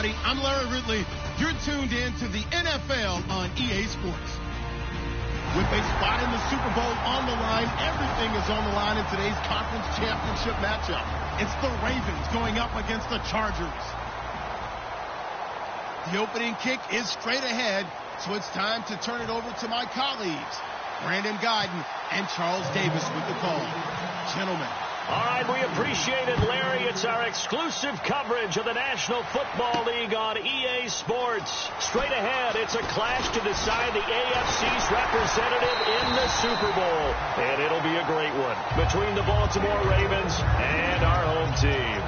everybody. I'm Larry Ridley. You're tuned in to the NFL on EA Sports. With a spot in the Super Bowl on the line, everything is on the line in today's conference championship matchup. It's the Ravens going up against the Chargers. The opening kick is straight ahead, so it's time to turn it over to my colleagues, Brandon Guyton and Charles Davis with the call. Gentlemen. All right, we appreciate it, Larry. It's our exclusive coverage of the National Football League on EA Sports. Straight ahead, it's a clash to decide the AFC's representative in the Super Bowl. And it'll be a great one between the Baltimore Ravens and our home team.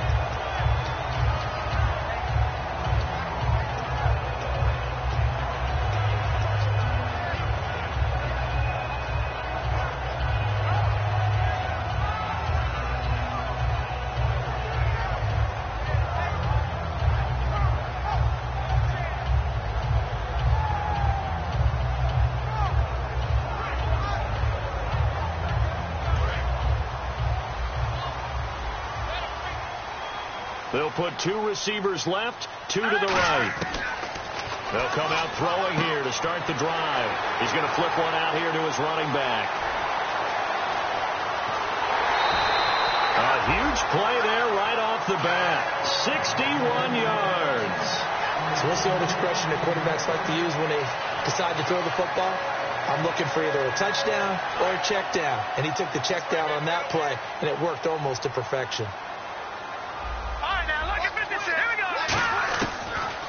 They'll put two receivers left, two to the right. They'll come out throwing here to start the drive. He's going to flip one out here to his running back. A huge play there right off the bat. 61 yards. So what's the old expression that quarterbacks like to use when they decide to throw the football? I'm looking for either a touchdown or a check down. And he took the check down on that play, and it worked almost to perfection.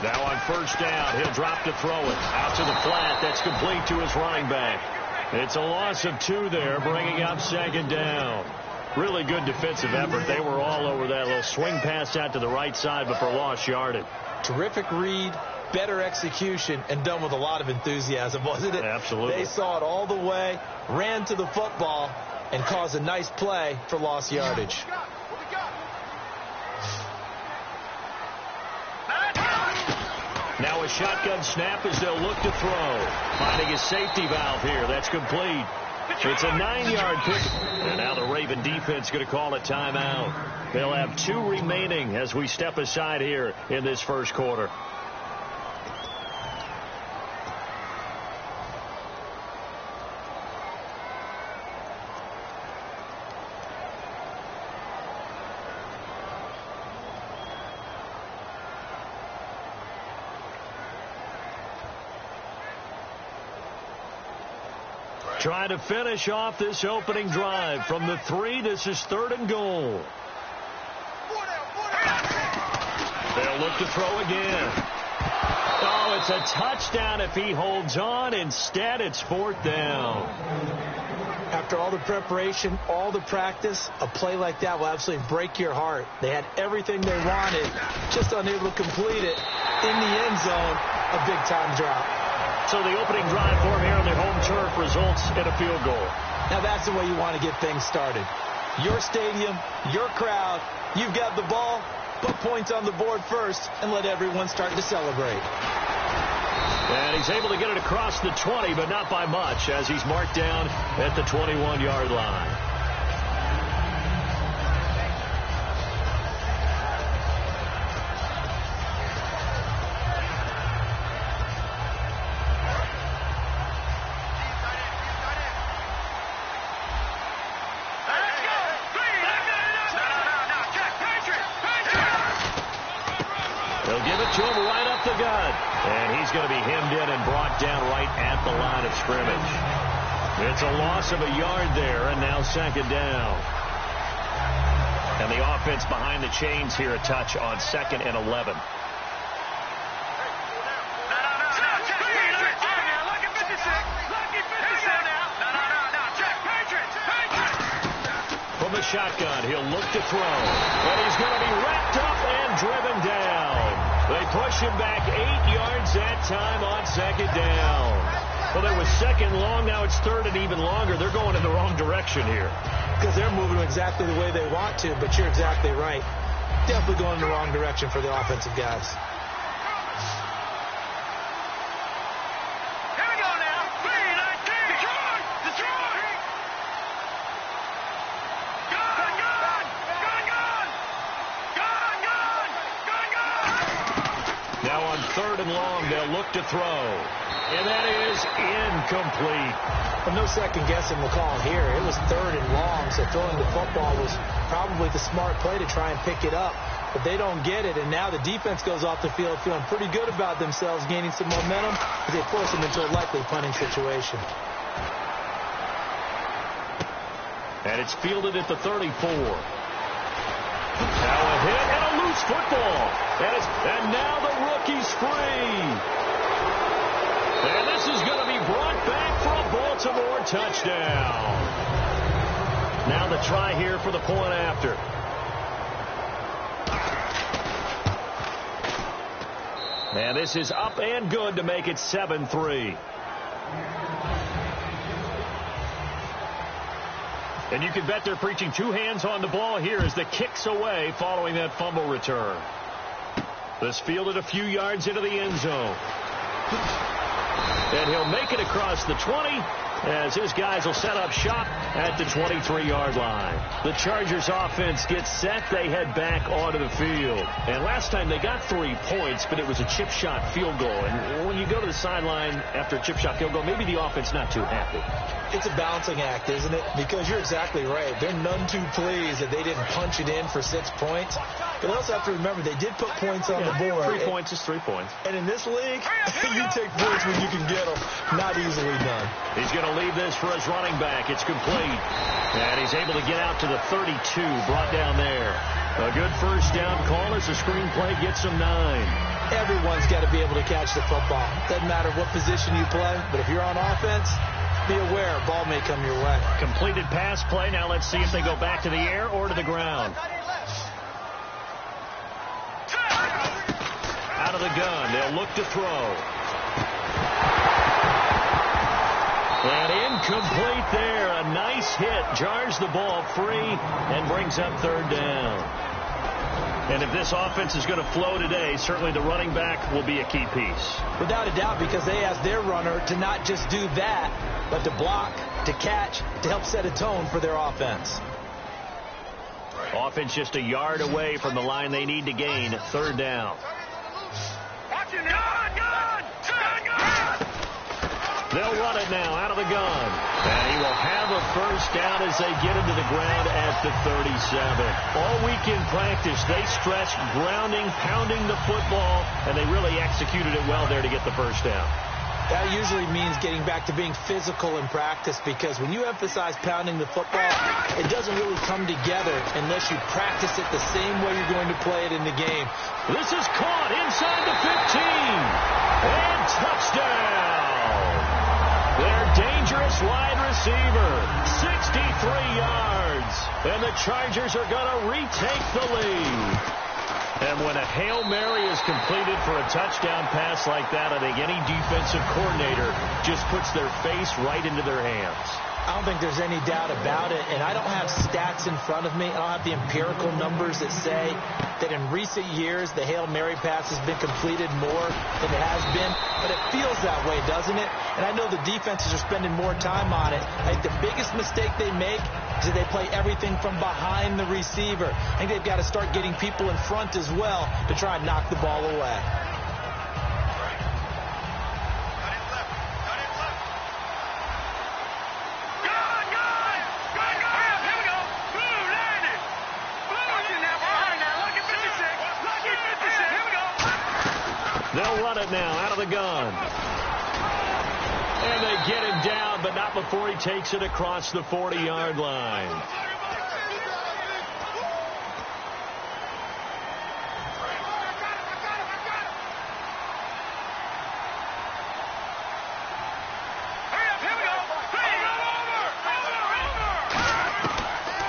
Now on first down, he'll drop to throw it. Out to the flat. That's complete to his running back. It's a loss of 2 there, bringing up second down. Really good defensive effort. They were all over that little swing pass out to the right side, but for lost yardage. Terrific read, better execution, and done with a lot of enthusiasm, wasn't it? Absolutely. They saw it all the way, ran to the football, and caused a nice play for lost yardage. Now a shotgun snap as they'll look to throw. Finding a safety valve here. That's complete. It's a 9-yard pick. And now the Raven defense going to call a timeout. They'll have 2 remaining as we step aside here in this first quarter. Trying to finish off this opening drive from the 3. This is 3rd and goal. They'll look to throw again. Oh, it's a touchdown if he holds on. Instead, it's 4th down. After all the preparation, all the practice, a play like that will absolutely break your heart. They had everything they wanted, just unable to complete it in the end zone. A big-time drop. So the opening drive for him here on the home turf results in a field goal. Now that's the way you want to get things started. Your stadium, your crowd, you've got the ball, put points on the board first, and let everyone start to celebrate. And he's able to get it across the 20, but not by much, as he's marked down at the 21-yard line. And he's going to be hemmed in and brought down right at the line of scrimmage. It's a loss of a yard there, and now second down. And the offense behind the chains here a touch on 2nd and 11. From the shotgun, he'll look to throw. And he's going to be wrapped up and driven down. They push him back 8 yards that time on second down. Well, there was second long. Now it's 3rd and even longer. They're going in the wrong direction here. Because they're moving exactly the way they want to, but you're exactly right. Definitely going in the wrong direction for the offensive guys. Here we go now. 3-19. Detroit. Gone. and long. They'll look to throw. And that is incomplete. Well, no second guessing the call here. It was 3rd and long, so throwing the football was probably the smart play to try and pick it up. But they don't get it, and now the defense goes off the field feeling pretty good about themselves, gaining some momentum as they force them into a likely punting situation. And it's fielded at the 34. Now a hit and a loose football. And now the rookie's free. And this is going to be brought back for a Baltimore touchdown. Now the try here for the point after. And this is up and good to make it 7-3. And you can bet they're preaching 2 hands on the ball here as the kick's away following that fumble return. This fielded a few yards into the end zone. And he'll make it across the 20 as his guys will set up shop at the 23-yard line. The Chargers offense gets set. They head back onto the field. And last time they got 3 points, but it was a chip shot field goal. And when you go to the sideline after a chip shot field goal, maybe the offense not too happy. It's a balancing act, isn't it? Because you're exactly right. They're none too pleased that they didn't punch it in for 6 points. But also have to remember, they did put points on the board. 3 points is 3 points. And in this league, you take points when you can get them. Not easily done. He's going to leave this for his running back. It's complete. And he's able to get out to the 32, brought down there. A good first down call as the screenplay gets him 9. Everyone's got to be able to catch the football. Doesn't matter what position you play, but if you're on offense, be aware, ball may come your way. Completed pass play. Now let's see if they go back to the air or to the ground. Out of the gun. They'll look to throw. And incomplete there. A nice hit. Jars the ball free and brings up 3rd down. And if this offense is going to flow today, certainly the running back will be a key piece. Without a doubt, because they asked their runner to not just do that, but to block, to catch, to help set a tone for their offense. Offense just a yard away from the line they need to gain. 3rd down. They'll run it now out of the gun. And he will have a first down as they get into the ground at the 37. All week in practice, they stressed grounding, pounding the football, and they really executed it well there to get the first down. That usually means getting back to being physical in practice, because when you emphasize pounding the football, it doesn't really come together unless you practice it the same way you're going to play it in the game. This is caught inside the 15. And touchdown. Their dangerous wide receiver, 63 yards. And the Chargers are going to retake the lead. And when a Hail Mary is completed for a touchdown pass like that, I think any defensive coordinator just puts their face right into their hands. I don't think there's any doubt about it, and I don't have stats in front of me. I don't have the empirical numbers that say that in recent years the Hail Mary pass has been completed more than it has been, but it feels that way, doesn't it? And I know the defenses are spending more time on it. I think the biggest mistake they make is that they play everything from behind the receiver. I think they've got to start getting people in front as well to try and knock the ball away. They'll run it now out of the gun. And they get him down, but not before he takes it across the 40-yard line.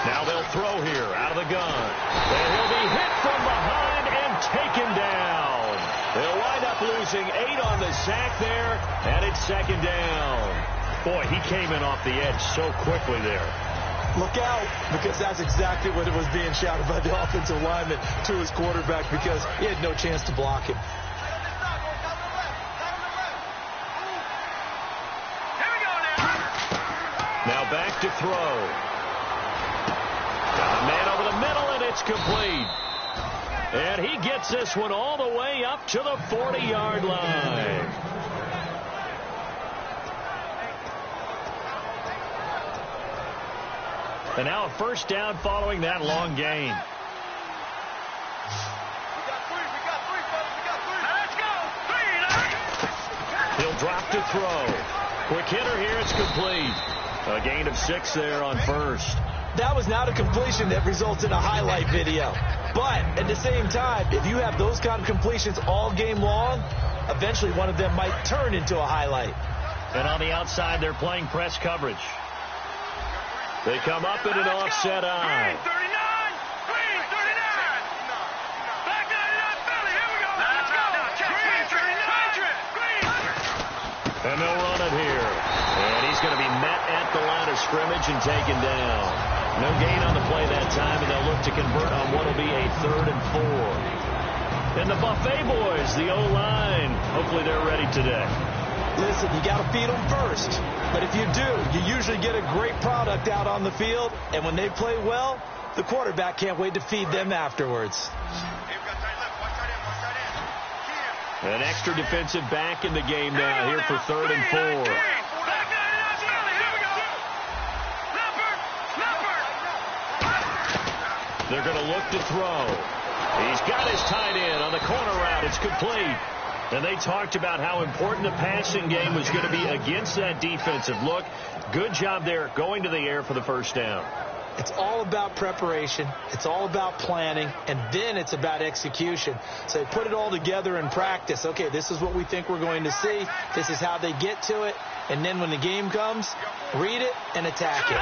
Now they'll throw here out of the gun. And he'll be hit from behind and taken down. They'll wind up losing 8 on the sack there, and it's 2nd down. Boy, he came in off the edge so quickly there. Look out, because that's exactly what it was being shouted by the offensive lineman to his quarterback, because he had no chance to block him. Now back to throw. Got a man over the middle, and it's complete. And he gets this one all the way up to the 40-yard line. And now a first down following that long gain. He'll drop to throw. Quick hitter here. It's complete. A gain of 6 there on first. That was not a completion that results in a highlight video. But at the same time, if you have those kind of completions all game long, eventually one of them might turn into a highlight. And on the outside, they're playing press coverage. They come up in an offset eye. Green 39! Green 39! Back 99 Philly, here we go! Let's go! Green 39! Green! And they'll run it here. And he's going to be met at the line of scrimmage and taken down. No gain on the play that time, and they'll look to convert on what will be a 3rd and 4. And the Buffet boys, the O-line, hopefully they're ready today. Listen, you got to feed them first. But if you do, you usually get a great product out on the field. And when they play well, the quarterback can't wait to feed them afterwards. An extra defensive back in the game now here for 3rd and 4. They're going to look to throw. He's got his tight end on the corner route. It's complete. And they talked about how important the passing game was going to be against that defensive look. Good job there going to the air for the first down. It's all about preparation. It's all about planning. And then it's about execution. So they put it all together in practice. Okay, this is what we think we're going to see. This is how they get to it. And then when the game comes, read it and attack it.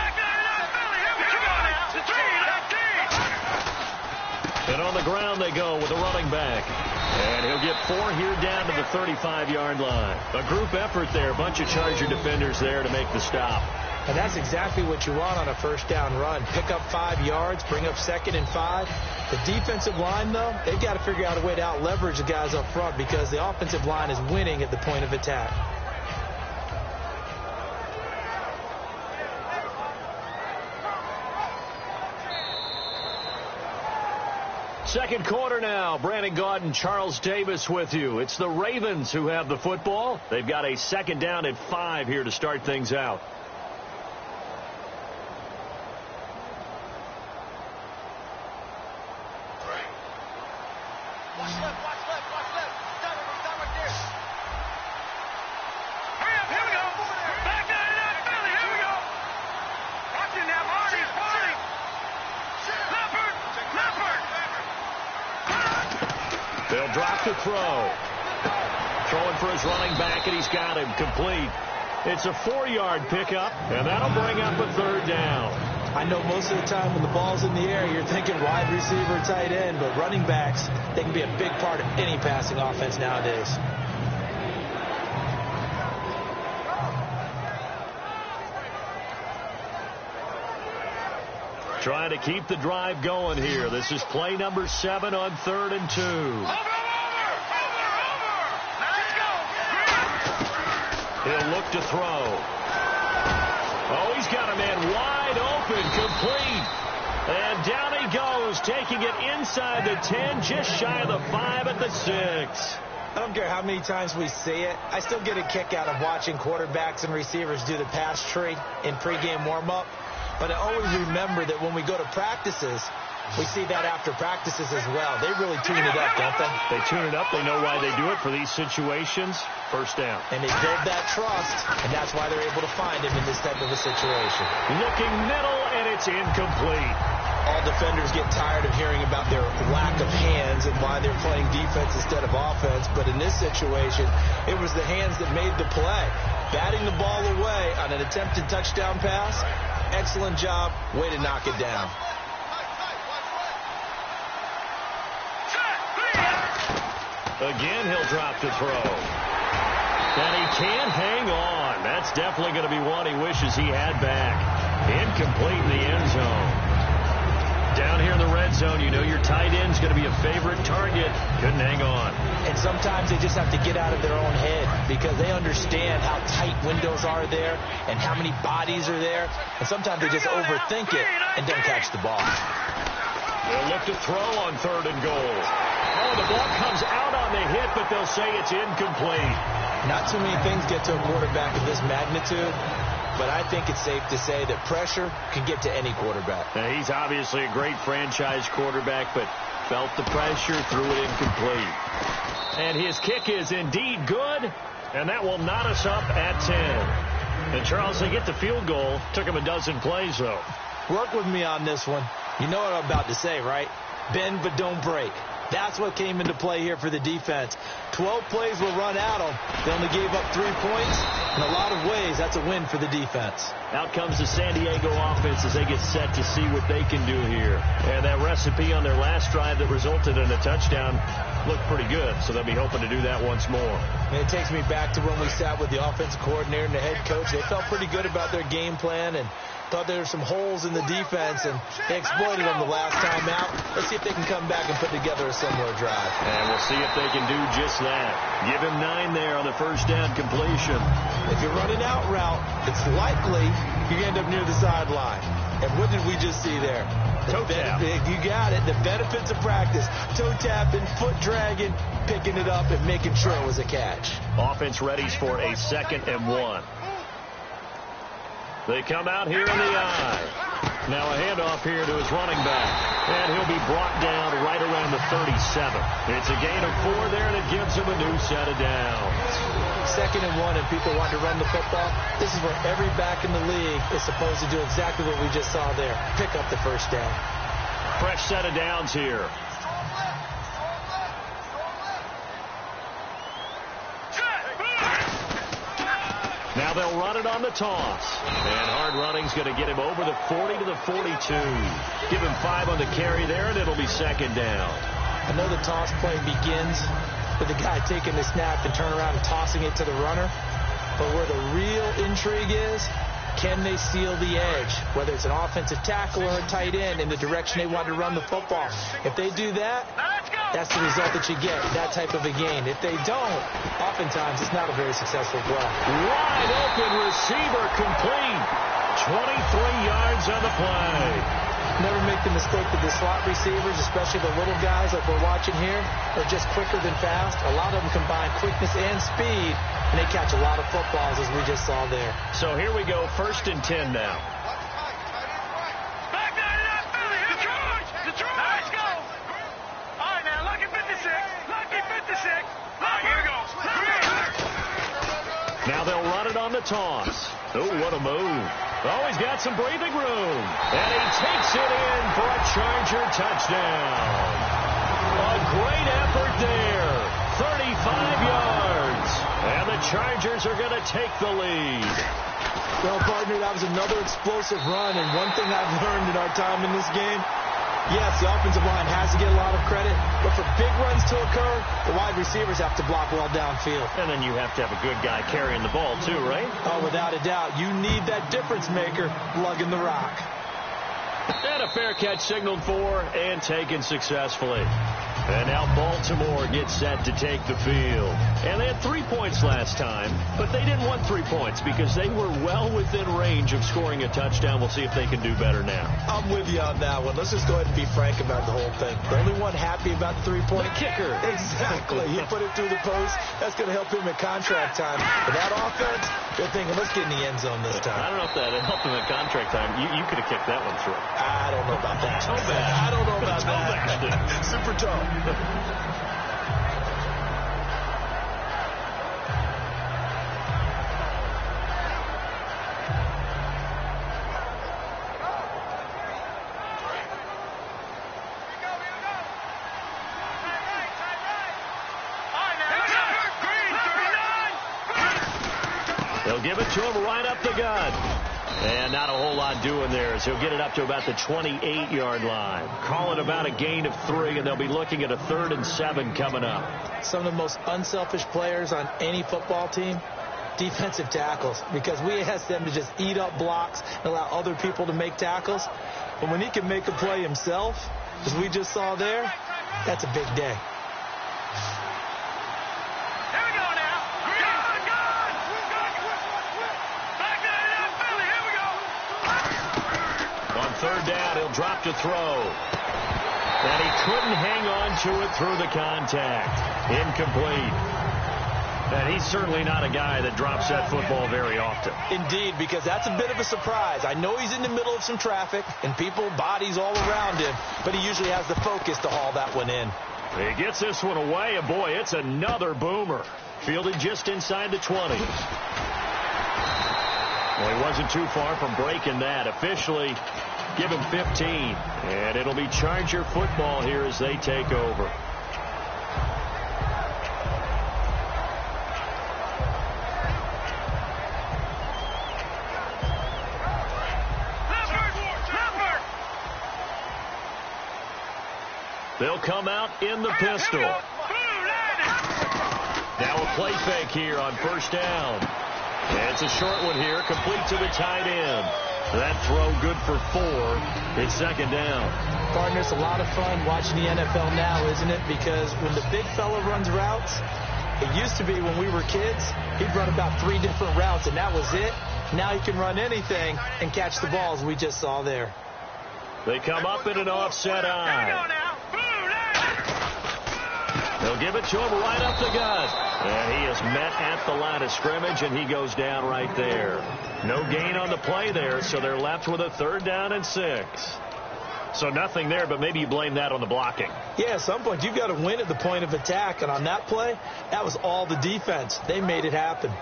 And on the ground they go with a running back. And he'll get 4 here down to the 35-yard line. A group effort there. A bunch of Charger defenders there to make the stop. And that's exactly what you want on a first down run. Pick up 5 yards, bring up 2nd and 5. The defensive line, though, they've got to figure out a way to out-leverage the guys up front because the offensive line is winning at the point of attack. Second quarter now. Brandon Gaudin, Charles Davis with you. It's the Ravens who have the football. They've got a 2nd down at 5 here to start things out. They'll drop to throw. Throwing for his running back, and he's got him complete. It's a 4-yard pickup, and that'll bring up a 3rd down. I know most of the time when the ball's in the air, you're thinking wide receiver, tight end, but running backs, they can be a big part of any passing offense nowadays. Trying to keep the drive going here. This is play number 7 on 3rd and 2. He'll look to throw. Oh, he's got a man wide open, complete. And down he goes, taking it inside the 10, just shy of the 5 at the 6. I don't care how many times we see it. I still get a kick out of watching quarterbacks and receivers do the pass tree in pregame warm-up. But I always remember that when we go to practices, we see that after practices as well. They really tune it up, don't they? They tune it up. They know why they do it for these situations. First down. And they build that trust, and that's why they're able to find him in this type of a situation. Looking middle, and it's incomplete. All defenders get tired of hearing about their lack of hands and why they're playing defense instead of offense. But in this situation, it was the hands that made the play. Batting the ball away on an attempted touchdown pass. Excellent job. Way to knock it down. Again, he'll drop to throw. And he can't hang on. That's definitely going to be one he wishes he had back. Incomplete in the end zone. Down here in the red zone, you know your tight end's going to be a favorite target. Couldn't hang on. And sometimes they just have to get out of their own head because they understand how tight windows are there and how many bodies are there. And sometimes they just overthink it and don't catch the ball. They'll look to throw on 3rd and goal. Oh, the ball comes out on the hit, but they'll say it's incomplete. Not too many things get to a quarterback of this magnitude, but I think it's safe to say that pressure can get to any quarterback. Now, he's obviously a great franchise quarterback, but felt the pressure, threw it incomplete. And his kick is indeed good, and that will knot us up at 10. And, Charles, they get the field goal. Took him a dozen plays, though. Work with me on this one. You know what I'm about to say, right? Bend but don't break. That's what came into play here for the defense. 12 plays were run at them. They only gave up 3 points. In a lot of ways, that's a win for the defense. Out comes the San Diego offense as they get set to see what they can do here. And that recipe on their last drive that resulted in a touchdown looked pretty good, so they'll be hoping to do that once more. And it takes me back to when we sat with the offensive coordinator and the head coach. They felt pretty good about their game plan and thought there were some holes in the defense, and they exploited them the last time out. Let's see if they can come back and put together a similar drive. And we'll see if they can do just that. Give him 9 there on the first down completion. If you're running out route, it's likely you end up near the sideline. And what did we just see there? Toe tap. You got it. The benefits of practice. Toe tapping, foot dragging, picking it up, and making sure it was a catch. Offense readies for a 2nd and 1. They come out here in the eye. Now a handoff here to his running back. And he'll be brought down right around the 37. It's a gain of 4 there, and it gives him a new set of downs. 2nd and 1, and people want to run the football. This is where every back in the league is supposed to do exactly what we just saw there. Pick up the first down. Fresh set of downs here. Now they'll run it on the toss. And hard running's going to get him over the 40 to the 42. Give him 5 on the carry there, and it'll be 2nd down. I know the toss play begins with the guy taking the snap and turn around and tossing it to the runner. But where the real intrigue is, can they steal the edge, whether it's an offensive tackle or a tight end, in the direction they want to run the football? If they do that, that's the result that you get, that type of a gain. If they don't, oftentimes it's not a very successful play. Wide open receiver complete. 23 yards on the play. Never make the mistake that the slot receivers, especially the little guys like we're watching here, are just quicker than fast. A lot of them combine quickness and speed, and they catch a lot of footballs, as we just saw there. So here we go, 1st and 10 now. Back there to that Philly. Detroit. Let's go. All right, now, lucky 56. Lucky 56. All right, here we go. Now they'll run it on the toss. Oh, what a move. Oh, he's got some breathing room. And he takes it in for a Charger touchdown. A great effort there. 35 yards. And the Chargers are going to take the lead. Well, partner, that was another explosive run. And one thing I've learned in our time in this game, yes, the offensive line has to get a lot of credit, but for big runs to occur, the wide receivers have to block well downfield. And then you have to have a good guy carrying the ball too, right? Oh, without a doubt. You need that difference maker lugging the rock. And a fair catch signaled for and taken successfully. And now Baltimore gets set to take the field. And they had 3 points last time, but they didn't want 3 points because they were well within range of scoring a touchdown. We'll see if they can do better now. I'm with you on that one. Let's just go ahead and be frank about the whole thing. The only one happy about the 3-point kicker. Exactly. He put it through the post. That's going to help him at contract time. But that offense, they're thinking, let's get in the end zone this time. I don't know if that helped him at contract time. You could have kicked that one through. I don't know about that. Toe bad. I don't know about Toe that. bad. Super toe. They'll give it to him right up the gut. And not a whole lot doing there, so he'll get it up to about the 28-yard line. Call it about a gain of 3, and they'll be looking at a 3rd and 7 coming up. Some of the most unselfish players on any football team, defensive tackles, because we ask them to just eat up blocks and allow other people to make tackles. But when he can make a play himself, as we just saw there, that's a big day. On 3rd down, he'll drop to throw. And he couldn't hang on to it through the contact. Incomplete. And he's certainly not a guy that drops that football very often. Indeed, because that's a bit of a surprise. I know he's in the middle of some traffic and people, bodies all around him, but he usually has the focus to haul that one in. He gets this one away, and boy, it's another boomer. Fielded just inside the 20. Well, he wasn't too far from breaking that. Officially, give him 15. And it'll be Charger football here as they take over. They'll come out in the pistol. Now a play fake here on first down. And it's a short one here, complete to the tight end. That throw good for 4. It's second down. Partner, it's a lot of fun watching the NFL now, isn't it? Because when the big fella runs routes, it used to be when we were kids, he'd run about 3 different routes, and that was it. Now he can run anything and catch the balls we just saw there. They come up in an offset eye. They'll give it to him right up the gut. And he is met at the line of scrimmage, and he goes down right there. No gain on the play there, so they're left with a 3rd down and 6. So nothing there, but maybe you blame that on the blocking. Yeah, at some point you've got to win at the point of attack, and on that play, that was all the defense. They made it happen.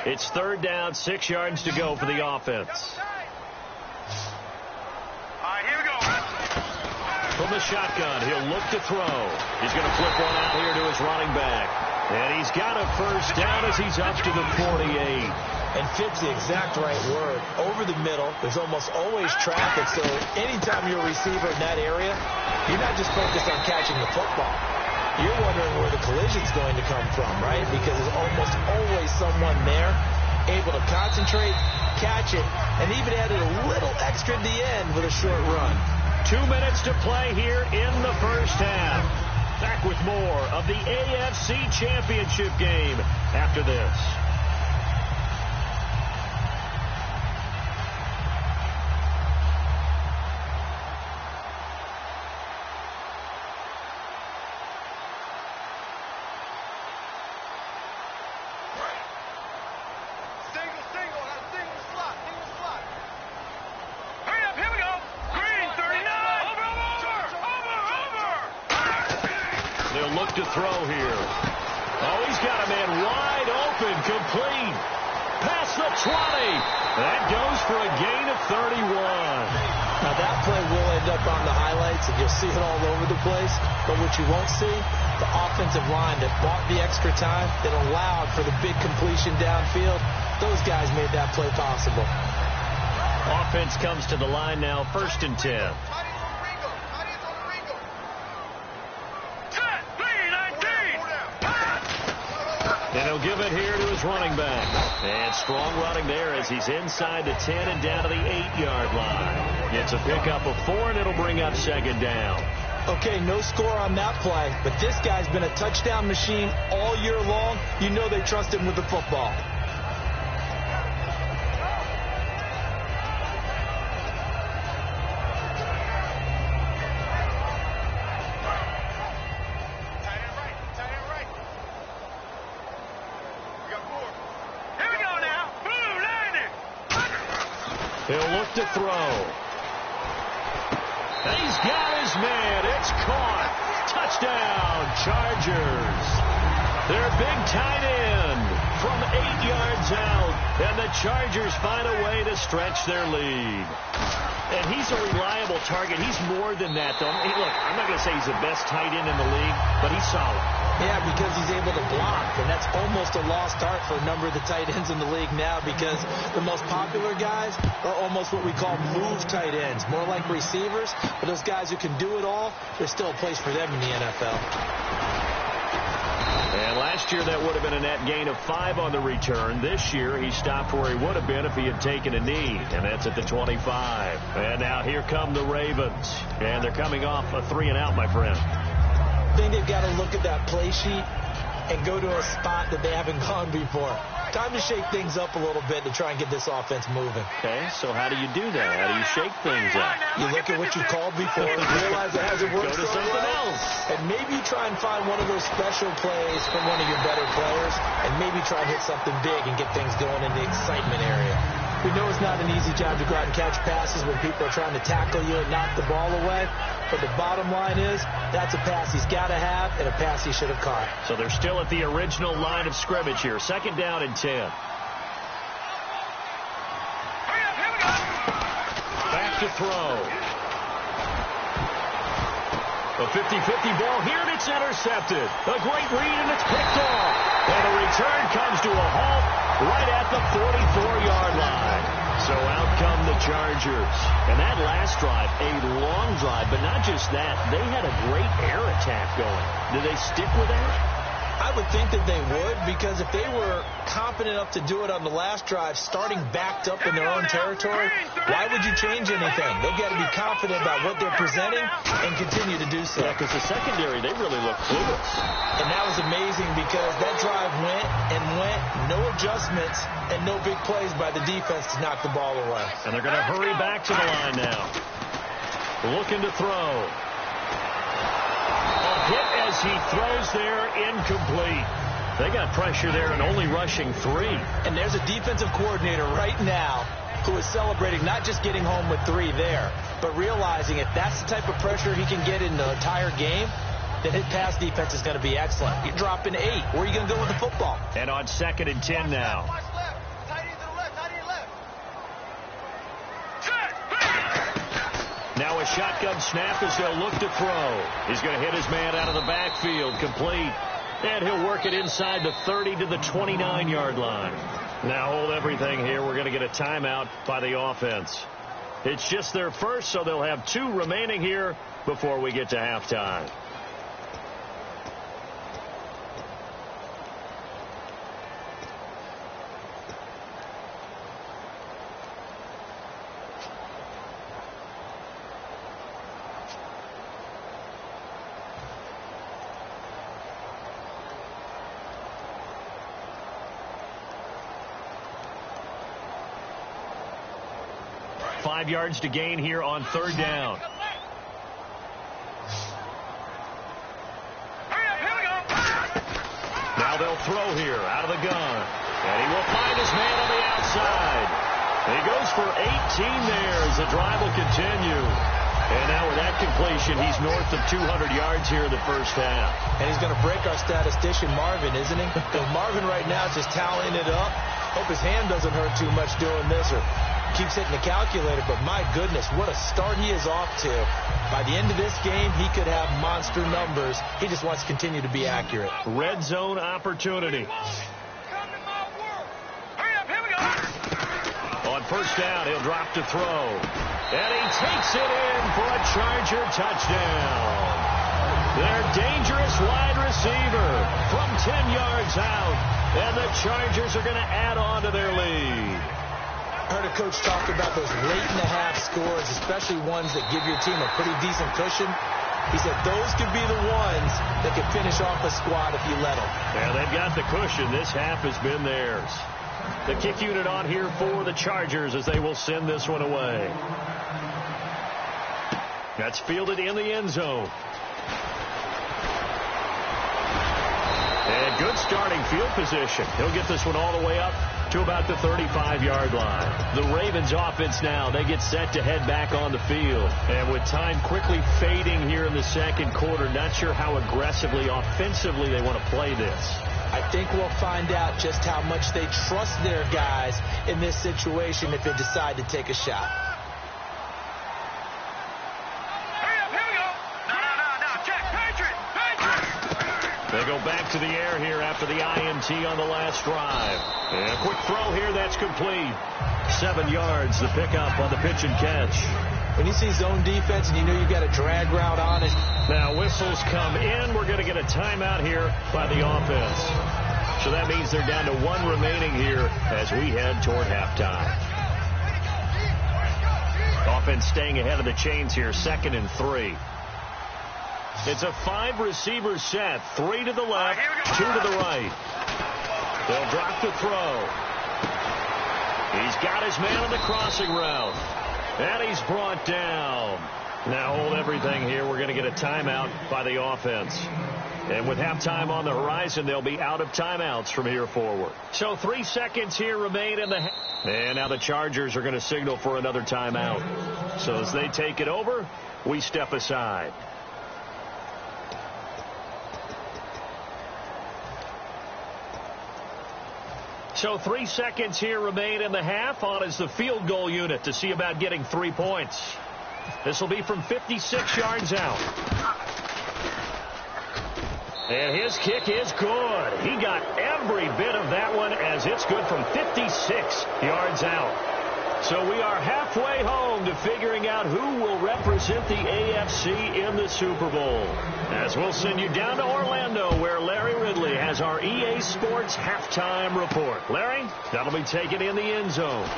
It's 3rd down, 6 yards to go for the offense. All right, here we go. From the shotgun, he'll look to throw. He's going to flip one out here to his running back. And he's got a first down as he's up to the 48. And fits the exact right word. Over the middle, there's almost always traffic, so anytime you're a receiver in that area, you're not just focused on catching the football. You're wondering where the collision's going to come from, right? Because there's almost always someone there able to concentrate, catch it, and even added a little extra at the end with a short run. 2 minutes to play here in the first half. Back with more of the AFC Championship game after this. To throw here. Oh, he's got a man wide open, complete. Past the 20. That goes for a gain of 31. Now that play will end up on the highlights, and you'll see it all over the place. But what you won't see, the offensive line that bought the extra time, that allowed for the big completion downfield, those guys made that play possible. Offense comes to the line now, 1st and 10. And he'll give it here to his running back. And strong running there as he's inside the 10 and down to the 8-yard line. It's a pickup of 4, and it'll bring up 2nd down. Okay, no score on that play, but this guy's been a touchdown machine all year long. You know they trust him with the football. He'll look to throw. And he's got his man. It's caught. Touchdown, Chargers. Their big tight end from 8 yards out. And the Chargers find a way to stretch their lead. And he's a reliable target. He's more than that, though. Hey, look, I'm not going to say he's the best tight end in the league, but he's solid. Yeah, because he's able to block, and that's almost a lost art for a number of the tight ends in the league now, because the most popular guys are almost what we call move tight ends, more like receivers. But those guys who can do it all, there's still a place for them in the NFL. And last year, that would have been a net gain of 5 on the return. This year, he stopped where he would have been if he had taken a knee, and that's at the 25. And now here come the Ravens, and they're coming off a 3-and-out, my friend. I think they've got to look at that play sheet and go to a spot that they haven't gone before. Time to shake things up a little bit to try and get this offense moving. Okay, so how do you do that? How do you shake things up? You look at what you called before and realize it hasn't worked Go to something else. And maybe try and find one of those special plays from one of your better players and maybe try and hit something big and get things going in the excitement area. We know it's not an easy job to go out and catch passes when people are trying to tackle you and knock the ball away. But the bottom line is, that's a pass he's got to have and a pass he should have caught. So they're still at the original line of scrimmage here. 2nd down and 10. Back to throw. A 50-50 ball here, and it's intercepted. A great read, and it's picked off. And the return comes to a halt right at the 44-yard line. So out come the Chargers. And that last drive, a long drive, but not just that. They had a great air attack going. Do they stick with that? I would think that they would, because if they were confident enough to do it on the last drive, starting backed up in their own territory, why would you change anything? They've got to be confident about what they're presenting and continue to do so. Yeah, because the secondary, they really look clueless. And that was amazing because that drive went and went, no adjustments, and no big plays by the defense to knock the ball away. And they're going to hurry back to the line now. Looking to throw. Hit as he throws there, incomplete. They got pressure there and only rushing 3. And there's a defensive coordinator right now who is celebrating not just getting home with 3 there, but realizing if that's the type of pressure he can get in the entire game, then his pass defense is going to be excellent. You're dropping 8. Where are you going to go with the football? And on 2nd and 10 now. Now a shotgun snap as they'll look to throw. He's going to hit his man out of the backfield, complete. And he'll work it inside the 30 to the 29-yard line. Now hold everything here. We're going to get a timeout by the offense. It's just their first, so they'll have 2 remaining here before we get to halftime. Five yards to gain here on 3rd down. Now they'll throw here out of the gun. And he will find his man on the outside. He goes for 18 there as the drive will continue. And now with that completion, he's north of 200 yards here in the first half. And he's going to break our statistician, Marvin, isn't he? Because Marvin right now is just tallying it up. Hope his hand doesn't hurt too much doing this or keeps hitting the calculator, but my goodness, what a start he is off to. By the end of this game, he could have monster numbers. He just wants to continue to be accurate. Red zone opportunity. On 1st down, he'll drop to throw. And he takes it in for a Charger touchdown. Their dangerous wide receiver from 10 yards out. And the Chargers are going to add on to their lead. I heard a coach talk about those late-in-the-half scores, especially ones that give your team a pretty decent cushion. He said those could be the ones that could finish off a squad if you let them. Yeah, they've got the cushion. This half has been theirs. The kick unit on here for the Chargers as they will send this one away. That's fielded in the end zone. And good starting field position. He'll get this one all the way up to about the 35-yard line. The Ravens offense now, they get set to head back on the field. And with time quickly fading here in the 2nd quarter, not sure how aggressively, offensively they want to play this. I think we'll find out just how much they trust their guys in this situation if they decide to take a shot. They go back to the air here after the INT on the last drive. And a quick throw here, that's complete. 7 yards, the pickup on the pitch and catch. When you see zone defense and you know you've got a drag route on it. Now whistles come in. We're going to get a timeout here by the offense. So that means they're down to 1 remaining here as we head toward halftime. Offense staying ahead of the chains here, 2nd and 3. It's a 5-receiver set. 3 to the left, 2 to the right. They'll drop the throw. He's got his man on the crossing route. And he's brought down. Now hold everything here. We're going to get a timeout by the offense. And with halftime on the horizon, they'll be out of timeouts from here forward. So 3 seconds here remain in the... And now the Chargers are going to signal for another timeout. So as they take it over, we step aside. So 3 seconds here remain in the half. On is the field goal unit to see about getting 3 points. This will be from 56 yards out. And his kick is good. He got every bit of that one as it's good from 56 yards out. So we are halfway home to figuring out who will represent the AFC in the Super Bowl. As we'll send you down to Orlando, where Larry Ridley has our EA Sports halftime report. Larry, that'll be taken in the end zone.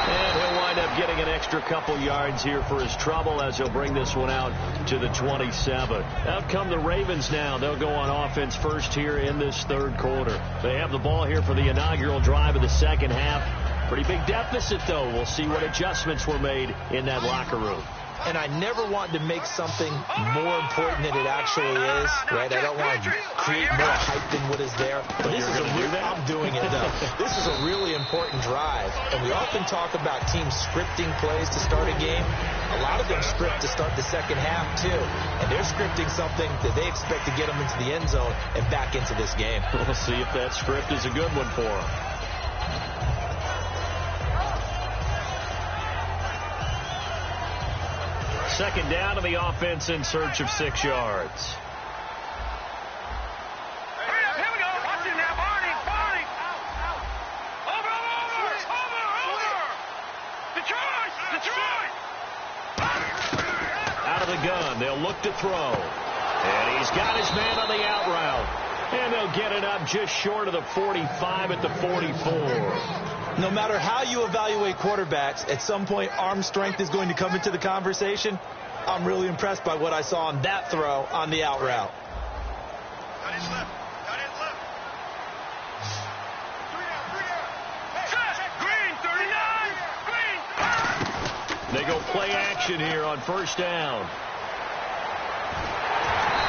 And he'll wind up getting an extra couple yards here for his trouble as he'll bring this one out to the 27. Out come the Ravens now. They'll go on offense first here in this third quarter. They have the ball here for the inaugural drive of the second half. Pretty big deficit, though. We'll see what adjustments were made in that locker room. And I never want to make something more important than it actually is, right? I don't want to create more hype than what is there. But this is I'm doing it, though. This is a really important drive. And we often talk about teams scripting plays to start a game. A lot of them script to start the second half, too. And they're scripting something that they expect to get them into the end zone and back into this game. We'll see if that script is a good one for them. Second down to the offense in search of 6 yards. Here we go. Watch it now, Barney. Over. Detroit. Out of the gun. They'll look to throw. And he's got his man on the out route. And they'll get it up just short of the 45 at the 44. No matter how you evaluate quarterbacks, at some point arm strength is going to come into the conversation. I'm really impressed by what I saw on that throw on the out route. Got his left. Green, 39. They go play action here on first down.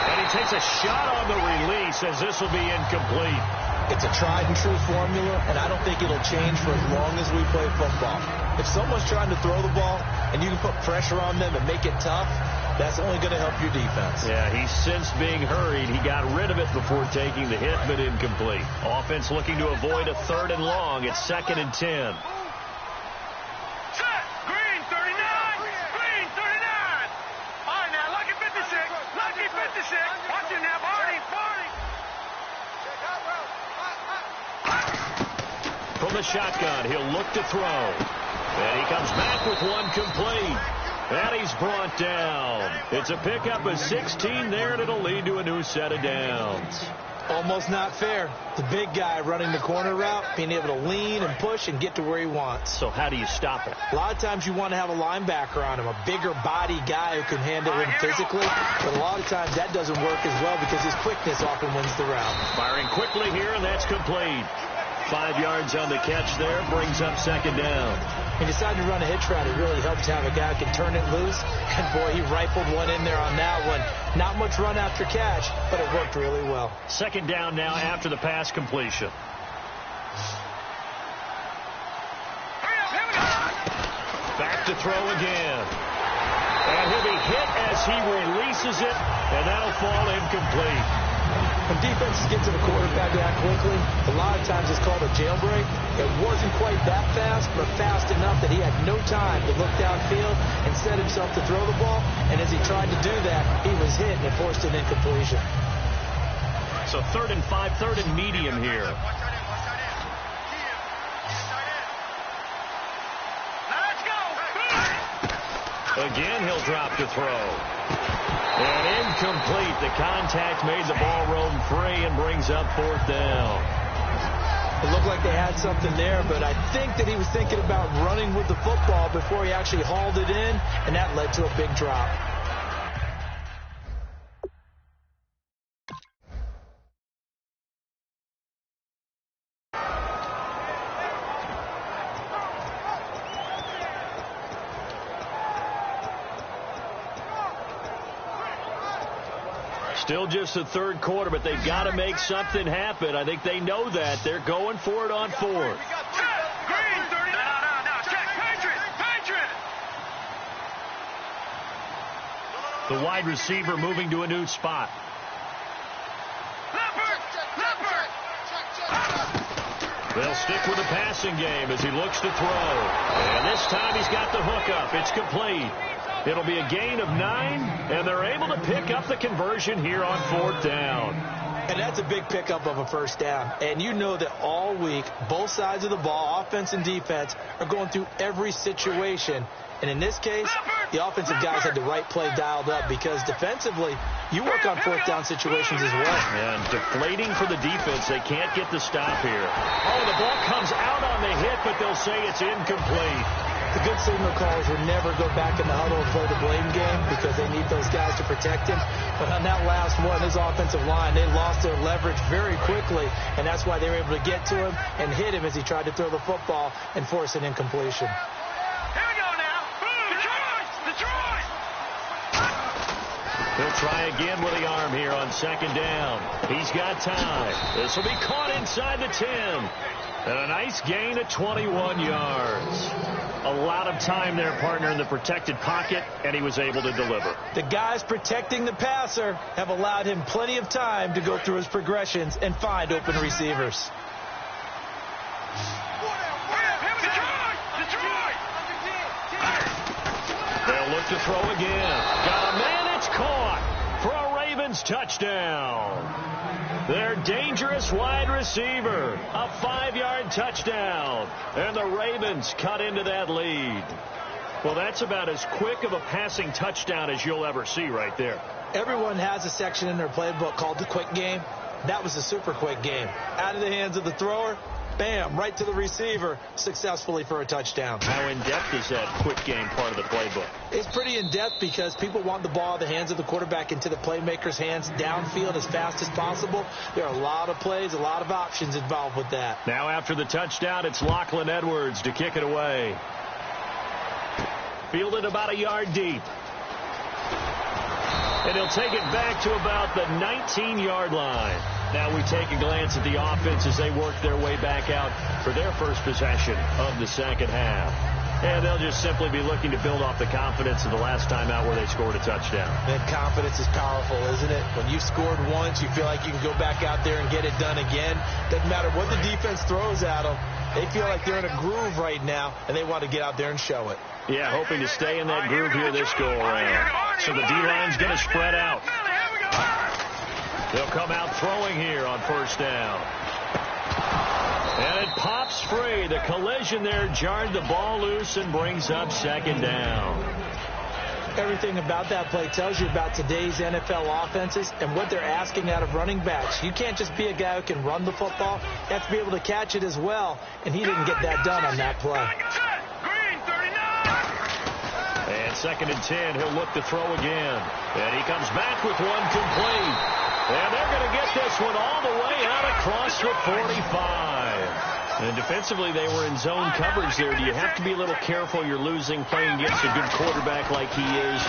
And he takes a shot on the release as this will be incomplete. It's a tried-and-true formula, and I don't think it'll change for as long as we play football. If someone's trying to throw the ball and you can put pressure on them and make it tough, that's only going to help your defense. Yeah, he's since being hurried. He got rid of it before taking the hit, but incomplete. Offense looking to avoid a 3rd and long. It's 2nd and 10. Green, 39. Green, 39. All right, now, Lucky 56. Watch it now, Barney. From the shotgun, he'll look to throw. And he comes back with one complete. And he's brought down. It's a pickup of 16 there, and it'll lead to a new set of downs. Almost not fair. The big guy running the corner route, being able to lean and push and get to where he wants. So how do you stop it? A lot of times you want to have a linebacker on him, a bigger body guy who can handle him physically. But a lot of times that doesn't work as well because his quickness often wins the route. Firing quickly here, and that's complete. 5 yards on the catch there, brings up 2nd down. He decided to run a hitch route. It really helps to have a guy who can turn it loose. And, boy, he rifled one in there on that one. Not much run after catch, but it worked really well. 2nd down now after the pass completion. Back to throw again. And he'll be hit as he releases it, and that'll fall incomplete. When defenses get to the quarterback that quickly, a lot of times it's called a jailbreak. It wasn't quite that fast, but fast enough that he had no time to look downfield and set himself to throw the ball. And as he tried to do that, he was hit and it forced an incompletion. So 3rd and 5, 3rd and medium here. Let's go. Again, he'll drop to throw. And incomplete. The contact made the ball roam free and brings up 4th down. It looked like they had something there, but I think that he was thinking about running with the football before he actually hauled it in, and that led to a big drop. Still just the third quarter, but they've got to make something happen. I think they know that. They're going for it on fourth. Green, 30. No. Check. Patriot. The wide receiver moving to a new spot. Leopard. They'll stick with the passing game as he looks to throw. And this time he's got the hookup. It's complete. It'll be a gain of 9, and they're able to pick up the conversion here on fourth down. And that's a big pickup of a first down. And you know that all week, both sides of the ball, offense and defense, are going through every situation. And in this case, the offensive guys had the right play dialed up because defensively, you work on fourth down situations as well. And deflating for the defense. They can't get the stop here. Oh, the ball comes out on the hit, but they'll say it's incomplete. The good signal callers would never go back in the huddle and play the blame game because they need those guys to protect him. But on that last one, his offensive line, they lost their leverage very quickly, and that's why they were able to get to him and hit him as he tried to throw the football and force an incompletion. Here we go now. Detroit. He'll try again with the arm here on second down. He's got time. This will be caught inside the 10. And a nice gain of 21 yards. A lot of time there, partner, in the protected pocket, and he was able to deliver. The guys protecting the passer have allowed him plenty of time to go through his progressions and find open receivers. Detroit. They'll look to throw again. Got a man, it's caught for a Ravens touchdown. Their dangerous wide receiver, a 5-yard touchdown, and the Ravens cut into that lead. Well, that's about as quick of a passing touchdown as you'll ever see right there. Everyone has a section in their playbook called the quick game. That was a super quick game. Out of the hands of the thrower, bam, right to the receiver, successfully for a touchdown. How in-depth is that quick game part of the playbook? It's pretty in-depth because people want the ball out of the hands of the quarterback into the playmaker's hands downfield as fast as possible. There are a lot of plays, a lot of options involved with that. Now after the touchdown, it's Lachlan Edwards to kick it away. Fielded about a yard deep. And he'll take it back to about the 19-yard line. Now we take a glance at the offense as they work their way back out for their first possession of the second half. And they'll just simply be looking to build off the confidence of the last time out where they scored a touchdown. And confidence is powerful, isn't it? When you've scored once, you feel like you can go back out there and get it done again. Doesn't matter what the defense throws at them. They feel like they're in a groove right now, and they want to get out there and show it. Yeah, hoping to stay in that groove here this go-around. So the D-line's going to spread out. They'll come out throwing here on first down. And it pops free. The collision there jarred the ball loose and brings up second down. Everything about that play tells you about today's NFL offenses and what they're asking out of running backs. You can't just be a guy who can run the football. You have to be able to catch it as well, and he didn't get that done on that play. Green, 39. And second and 10, he'll look to throw again. And he comes back with one complete. And they're going to get this one all the way out across the 45. And defensively, they were in zone coverage there. Do you have to be a little careful? You're losing playing against a good quarterback like he is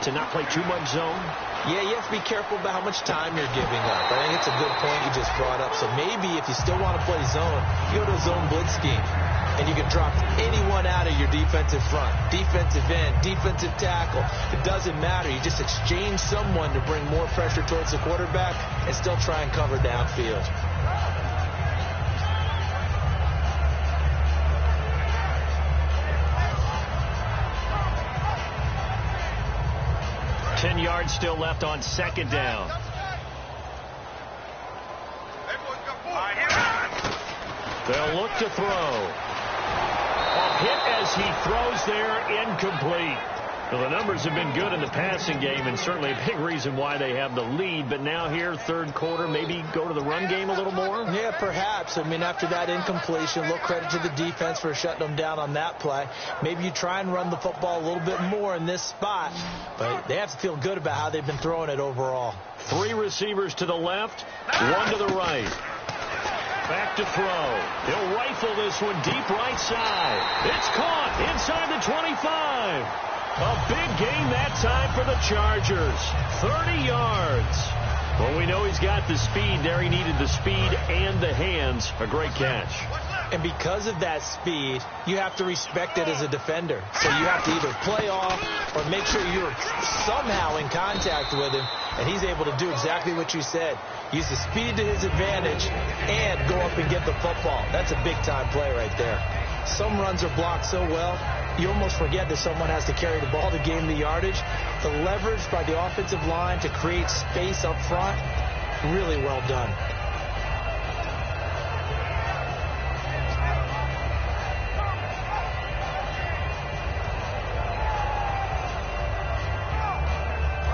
to not play too much zone? Yeah, you have to be careful about how much time you're giving up. I think it's a good point you just brought up. So maybe if you still want to play zone, you go to a zone blitz scheme. And you can drop anyone out of your defensive front, defensive end, defensive tackle. It doesn't matter. You just exchange someone to bring more pressure towards the quarterback and still try and cover downfield. $10 yards still left on second down. They'll look to throw. A hit as he throws there, incomplete. Well, the numbers have been good in the passing game and certainly a big reason why they have the lead. But now here, third quarter, maybe go to the run game a little more? Yeah, perhaps. I mean, after that incompletion, a little credit to the defense for shutting them down on that play. Maybe you try and run the football a little bit more in this spot. But they have to feel good about how they've been throwing it overall. 3 receivers to the left, 1 to the right. Back to throw. He'll rifle this one deep right side. It's caught inside the 25. A big gain that time for the Chargers. 30 yards. Well, we know he's got the speed there. He needed the speed and the hands. A great catch. And because of that speed, you have to respect it as a defender. So you have to either play off or make sure you're somehow in contact with him. And he's able to do exactly what you said. Use the speed to his advantage and go up and get the football. That's a big-time play right there. Some runs are blocked so well, you almost forget that someone has to carry the ball to gain the yardage. The leverage by the offensive line to create space up front, really well done.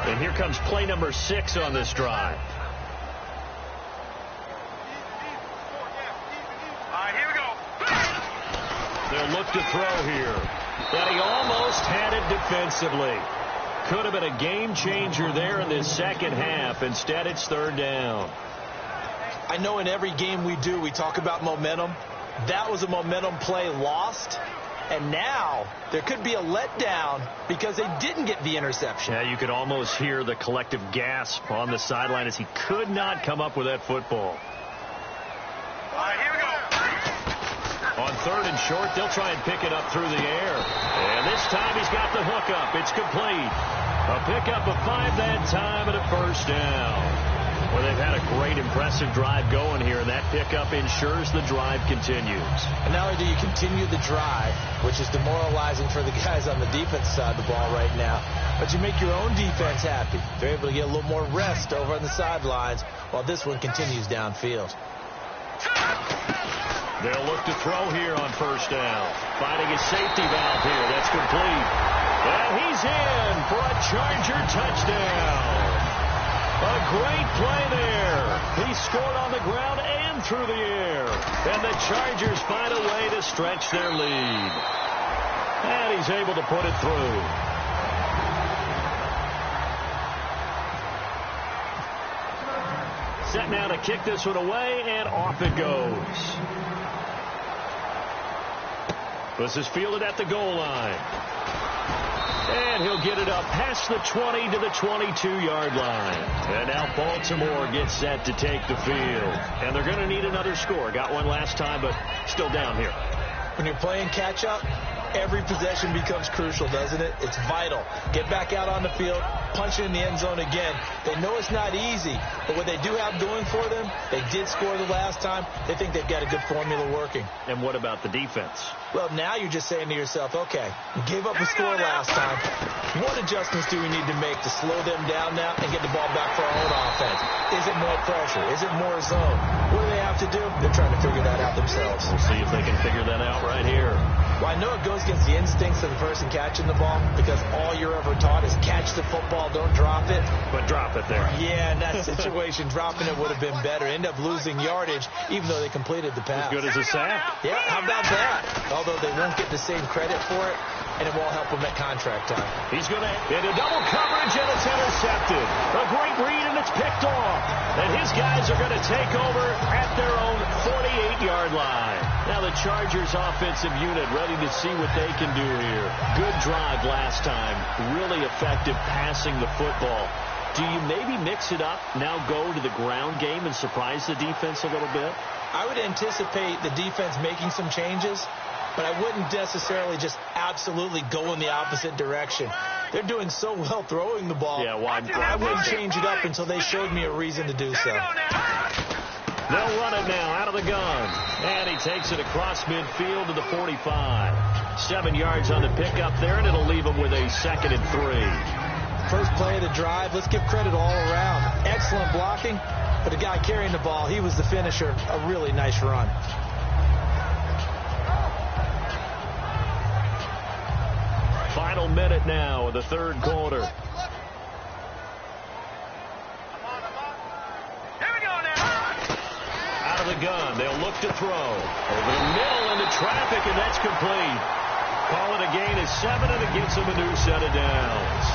And here comes play number 6 on this drive. All right, here we go. They'll look to throw here. And he almost had it defensively. Could have been a game changer there in this second half. Instead, it's third down. I know in every game we do, we talk about momentum. That was a momentum play lost. And now there could be a letdown because they didn't get the interception. Yeah, you could almost hear the collective gasp on the sideline as he could not come up with that football. All right, here we go. On third and short, they'll try and pick it up through the air. And this time he's got the hook up. It's complete. A pickup of 5 that time and a first down. Well, they've had a great, impressive drive going here, and that pickup ensures the drive continues. And not only do you continue the drive, which is demoralizing for the guys on the defense side of the ball right now, but you make your own defense happy. They're able to get a little more rest over on the sidelines while this one continues downfield. They'll look to throw here on first down. Finding a safety valve here. That's complete. And he's in for a Charger touchdown. A great play there. He scored on the ground and through the air. And the Chargers find a way to stretch their lead. And he's able to put it through. Set now to kick this one away, and off it goes. This is fielded at the goal line. And he'll get it up past the 20 to the 22-yard line. And now Baltimore gets set to take the field. And they're going to need another score. Got one last time, but still down here. When you're playing catch-up, every possession becomes crucial, doesn't it? It's vital. Get back out on the field, punch it in the end zone again. They know it's not easy, but what they do have going for them, they did score the last time. They think they've got a good formula working. And what about the defense? Well, now you're just saying to yourself, okay, we gave up a score last time. What adjustments do we need to make to slow them down now and get the ball back for our own offense? Is it more pressure? Is it more zone? What do they have to do? They're trying to figure that out themselves. We'll see if they can figure that out right here. Well, I know it goes against the instincts of the person catching the ball because all you're ever taught is catch the football, don't drop it. But drop it there. Yeah, in that situation, dropping it would have been better. End up losing yardage, even though they completed the pass. As good as a sack. Yeah, how about that? Although they won't get the same credit for it, and it won't help them at contract time. He's going to hit a double coverage, and it's intercepted. A great read, and it's picked off. And his guys are going to take over at their own 48-yard line. Now the Chargers offensive unit ready to see what they can do here. Good drive last time. Really effective passing the football. Do you maybe mix it up, now go to the ground game and surprise the defense a little bit? I would anticipate the defense making some changes, but I wouldn't necessarily just absolutely go in the opposite direction. They're doing so well throwing the ball. Yeah, why? I wouldn't change it up until they showed me a reason to do so. They'll run it now out of the gun. And he takes it across midfield to the 45. 7 yards on the pickup there, and it'll leave him with a 2nd and 3. First play of the drive, let's give credit all around. Excellent blocking, but the guy carrying the ball, he was the finisher. A really nice run. Final minute now of the third quarter. Out of the gun, they'll look to throw. Over the middle into traffic, and that's complete. Call it a gain of 7, and it gets him a new set of downs.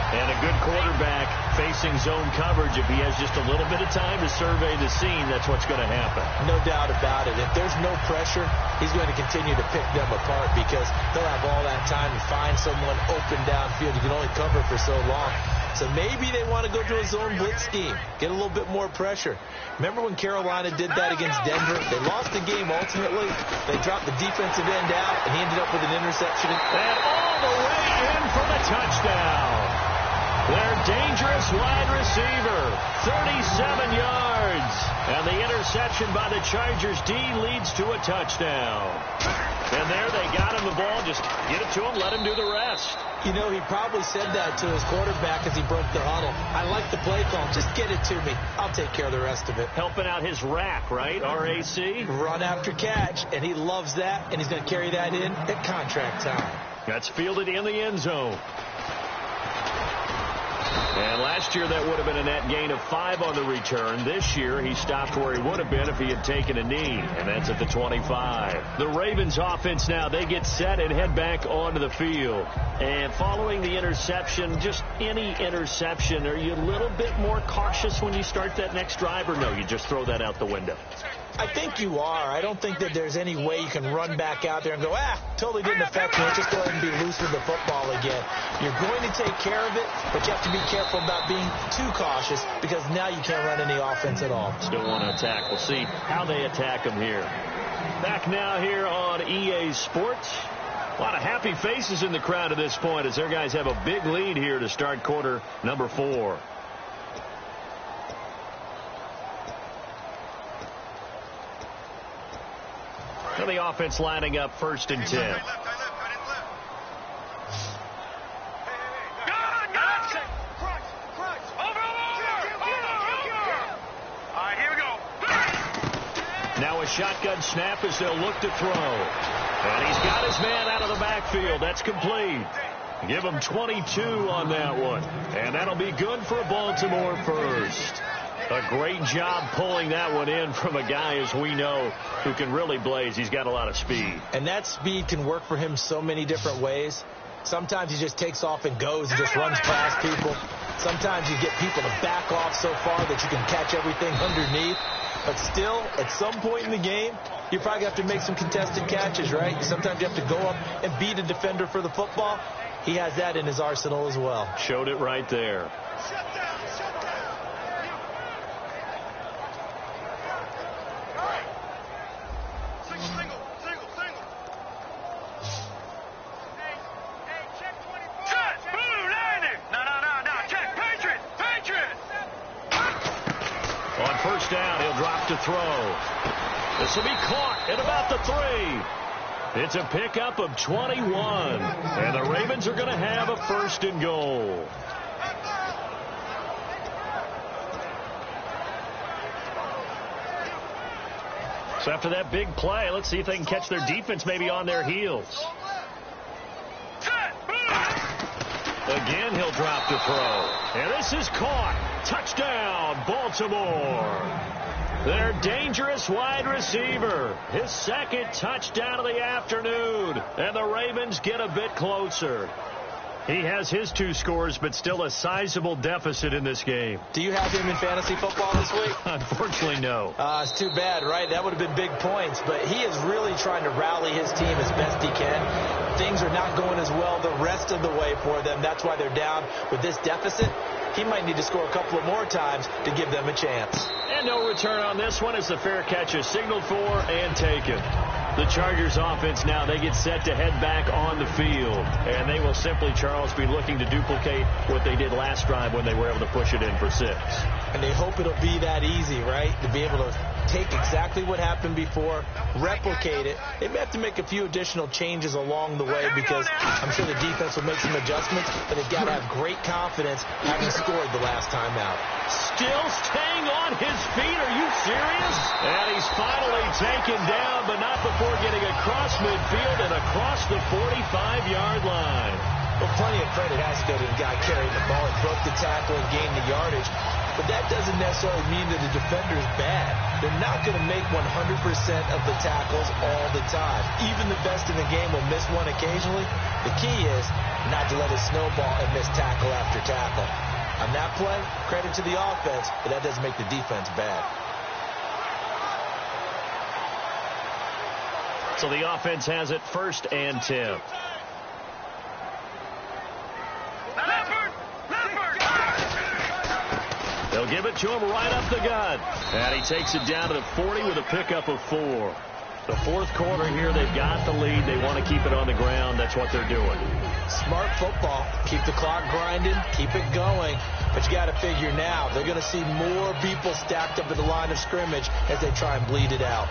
And a good quarterback facing zone coverage. If he has just a little bit of time to survey the scene, that's what's going to happen. No doubt about it. If there's no pressure, he's going to continue to pick them apart because he'll have all that time to find someone open downfield. You can only cover for so long. So maybe they want to go to a zone blitz scheme, get a little bit more pressure. Remember when Carolina did that against Denver? They lost the game ultimately. They dropped the defensive end out, and he ended up with an interception. And all the way in for the touchdown. Their dangerous wide receiver, 37 yards. And the interception by the Chargers D leads to a touchdown. And there they got him the ball. Just get it to him, let him do the rest. You know, he probably said that to his quarterback as he broke the huddle. I like the play call. Just get it to me. I'll take care of the rest of it. Helping out his rack, right? R-A-C? Run after catch. And he loves that. And he's going to carry that in at contract time. That's fielded in the end zone. And last year that would have been a net gain of 5 on the return. This year he stopped where he would have been if he had taken a knee, and that's at the 25. The Ravens offense now, they get set and head back onto the field. And following the interception, just any interception, are you a little bit more cautious when you start that next drive, or no, you just throw that out the window? I think you are. I don't think that there's any way you can run back out there and go, totally didn't affect me. Let's just go ahead and be loose with the football again. You're going to take care of it, but you have to be careful about being too cautious because now you can't run any offense at all. Still want to attack. We'll see how they attack them here. Back now here on EA Sports. A lot of happy faces in the crowd at this point as their guys have a big lead here to start quarter number 4. So the offense lining up 1st and 10. Now a shotgun snap as they'll look to throw. And he's got his man out of the backfield. That's complete. Give him 22 on that one. And that'll be good for a Baltimore first. A great job pulling that one in from a guy, as we know, who can really blaze. He's got a lot of speed. And that speed can work for him so many different ways. Sometimes he just takes off and goes and just runs past people. Sometimes you get people to back off so far that you can catch everything underneath. But still, at some point in the game, you probably have to make some contested catches, right? Sometimes you have to go up and beat a defender for the football. He has that in his arsenal as well. Showed it right there. On first down, he'll drop to throw. This will be caught at about the 3. It's a pickup of 21. And the Ravens are going to have a 1st and goal. So after that big play, let's see if they can catch their defense maybe on their heels. Again, he'll drop to throw. And this is caught. Touchdown, Baltimore. Their dangerous wide receiver. His 2nd touchdown of the afternoon. And the Ravens get a bit closer. He has his 2 scores, but still a sizable deficit in this game. Do you have him in fantasy football this week? Unfortunately, no. It's too bad, right? That would have been big points. But he is really trying to rally his team as best he can. Things are not going as well the rest of the way for them. That's why they're down with this deficit. He might need to score a couple of more times to give them a chance. And no return on this one as the fair catch is signaled for and taken. The Chargers offense now, they get set to head back on the field. And they will simply, Charles, be looking to duplicate what they did last drive when they were able to push it in for 6. And they hope it'll be that easy, right? To be able to take exactly what happened before, replicate it. They may have to make a few additional changes along the way because I'm sure the defense will make some adjustments, but they've got to have great confidence having scored the last time out. Still staying on his feet. Are you serious? And he's finally taken down, but not before getting across midfield and across the 45-yard line. Well, plenty of credit has to go to the guy carrying the ball and broke the tackle and gained the yardage. But that doesn't necessarily mean that the defender's bad. They're not going to make 100% of the tackles all the time. Even the best in the game will miss one occasionally. The key is not to let it snowball and miss tackle after tackle. On that play, credit to the offense, but that doesn't make the defense bad. So the offense has it 1st and 10. Leopard! They'll give it to him right up the gut. And he takes it down to the 40 with a pickup of 4. The fourth quarter here, they've got the lead. They want to keep it on the ground. That's what they're doing. Smart football. Keep the clock grinding. Keep it going. But you got to figure now, they're going to see more people stacked up at the line of scrimmage as they try and bleed it out.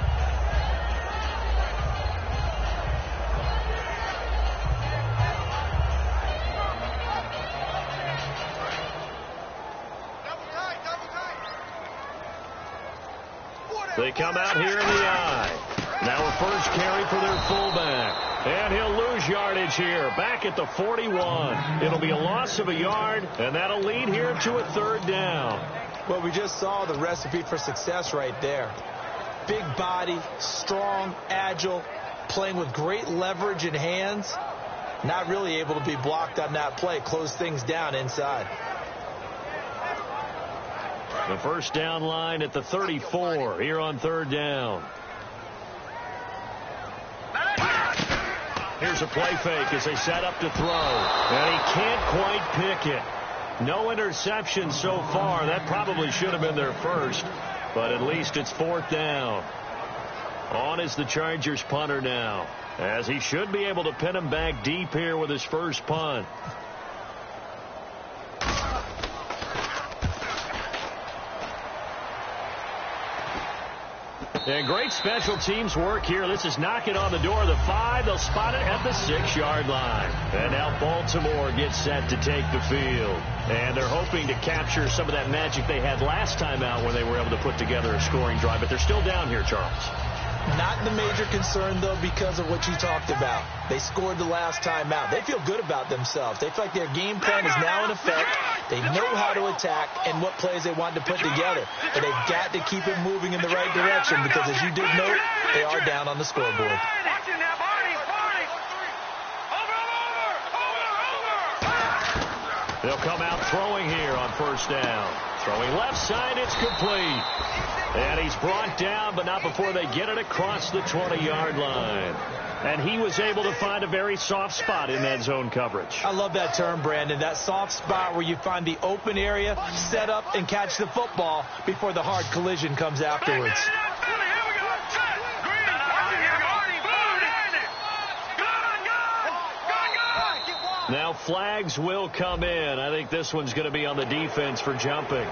They come out here in the eye. Now a first carry for their fullback. And he'll lose yardage here. Back at the 41. It'll be a loss of a yard, and that'll lead here to a 3rd down. Well, we just saw the recipe for success right there. Big body, strong, agile, playing with great leverage in hands. Not really able to be blocked on that play. Close things down inside. The first down line at the 34 here on 3rd down. Here's a play fake as they set up to throw. And he can't quite pick it. No interception so far. That probably should have been their first. But at least it's 4th down. On is the Chargers punter now, as he should be able to pin him back deep here with his first punt. And great special teams work here. This is knocking on the door of the 5. They'll spot it at the 6-yard line. And now Baltimore gets set to take the field. And they're hoping to capture some of that magic they had last time out when they were able to put together a scoring drive. But they're still down here, Charles. Not the major concern, though, because of what you talked about. They scored the last time out. They feel good about themselves. They feel like their game plan is now in effect. They know how to attack and what plays they want to put together. But they've got to keep it moving in the right direction because, as you did note, they are down on the scoreboard. They'll come out throwing here on first down. Throwing left side, it's complete. And he's brought down, but not before they get it across the 20-yard line. And he was able to find a very soft spot in that zone coverage. I love that term, Brandon. That soft spot where you find the open area, set up, and catch the football before the hard collision comes afterwards. Now flags will come in. I think this one's going to be on the defense for jumping.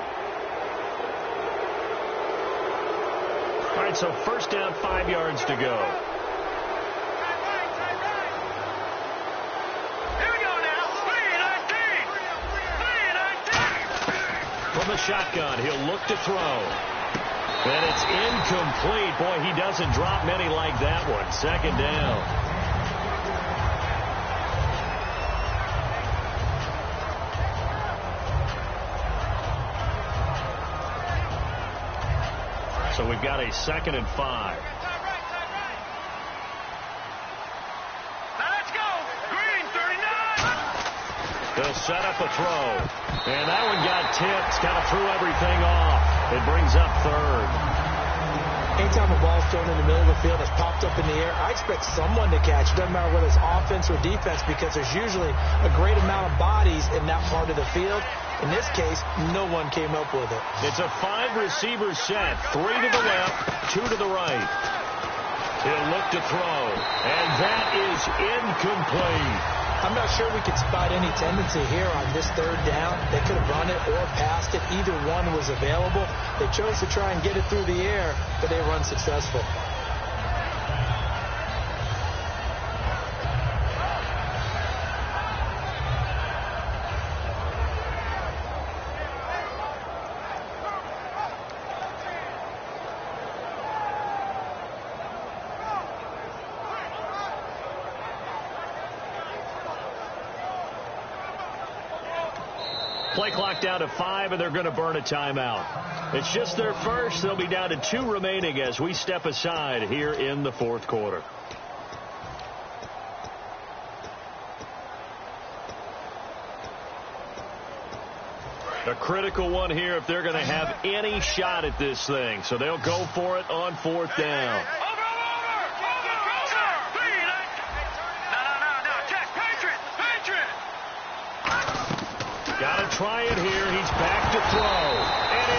All right, so first down, 5 yards to go. From the shotgun, he'll look to throw. And it's incomplete. Boy, he doesn't drop many like that one. 2nd down. So we've got a 2nd and 5. Let's go. Green, 39. They'll set up a throw. And that one got tipped. Kind of threw everything off. It brings up 3rd. Anytime a ball's thrown in the middle of the field, it's popped up in the air, I expect someone to catch. It doesn't matter whether it's offense or defense because there's usually a great amount of bodies in that part of the field. In this case, no one came up with it. It's a 5-receiver set. 3 to the left, 2 to the right. He'll look to throw. And that is incomplete. I'm not sure we could spot any tendency here on this 3rd down. They could have run it or passed it. Either one was available. They chose to try and get it through the air, but they were unsuccessful. Play clock down to 5, and they're going to burn a timeout. It's just their first. They'll be down to 2 remaining as we step aside here in the 4th quarter. A critical one here if they're going to have any shot at this thing. So they'll go for it on 4th down. Got to try it here. He's back to throw. And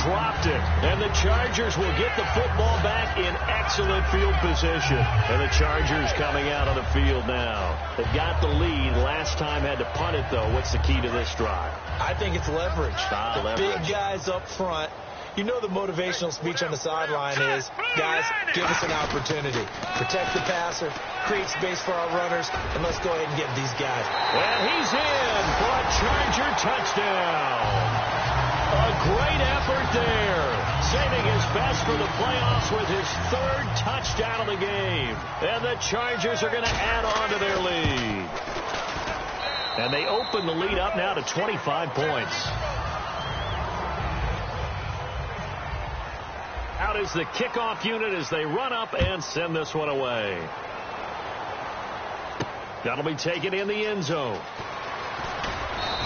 dropped it. And the Chargers will get the football back in excellent field position. And the Chargers coming out on the field now. They've got the lead. Last time had to punt it, though. What's the key to this drive? I think it's leverage. Leverage. Big guys up front. You know the motivational speech on the sideline is, guys, give us an opportunity. Protect the passer, create space for our runners, and let's go ahead and get these guys. And he's in for a Charger touchdown. A great effort there. Saving his best for the playoffs with his third touchdown of the game. And the Chargers are going to add on to their lead. And they open the lead up now to 25 points. Out is the kickoff unit as they run up and send this one away. That'll be taken in the end zone.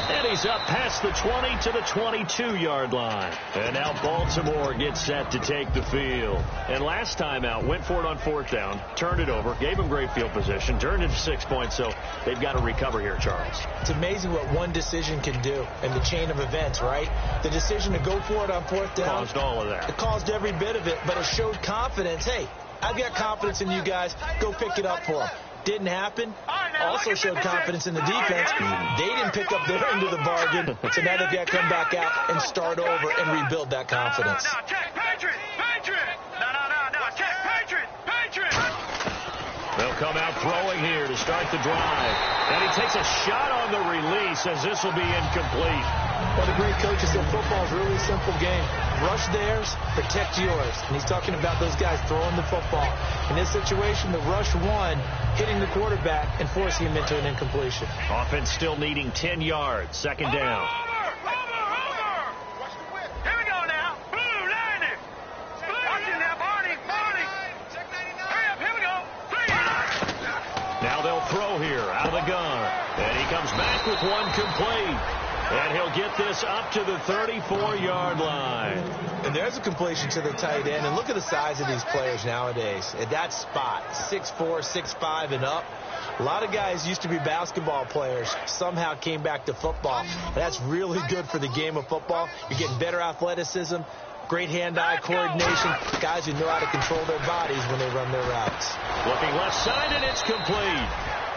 And he's up past the 20 to the 22-yard line. And now Baltimore gets set to take the field. And last time out, went for it on fourth down, turned it over, gave him great field position, turned it to 6 points, so they've got to recover here, Charles. It's amazing what one decision can do in the chain of events, right? The decision to go for it on fourth down. Caused all of that. It caused every bit of it, but it showed confidence. Hey, I've got confidence in you guys. Go pick it up for them. Didn't happen. Also showed confidence in the defense. They didn't pick up their end of the bargain, so now they've got to come back out and start over and rebuild that confidence. No, check Patriot. Patriot. No, check Patriot. Patriot. They'll come out throwing here to start the drive. And he takes a shot on the release as this will be incomplete. Well, the great coach said football is really a simple game. Rush theirs, protect yours. And he's talking about those guys throwing the football. In this situation, the rush won, hitting the quarterback and forcing him into an incompletion. Offense still needing 10 yards. Second down. Over. Here we go now. Blue, line it. Watch it now, Barney. Hurry up, here we go. Now they'll throw here out of the gun. And he comes back with one complete. And he'll get this up to the 34-yard line. And there's a completion to the tight end. And look at the size of these players nowadays. At that spot, 6'4", 6'5", and up. A lot of guys used to be basketball players, somehow came back to football. That's really good for the game of football. You're getting better athleticism, great hand-eye coordination, guys who know how to control their bodies when they run their routes. Looking left side, and it's complete.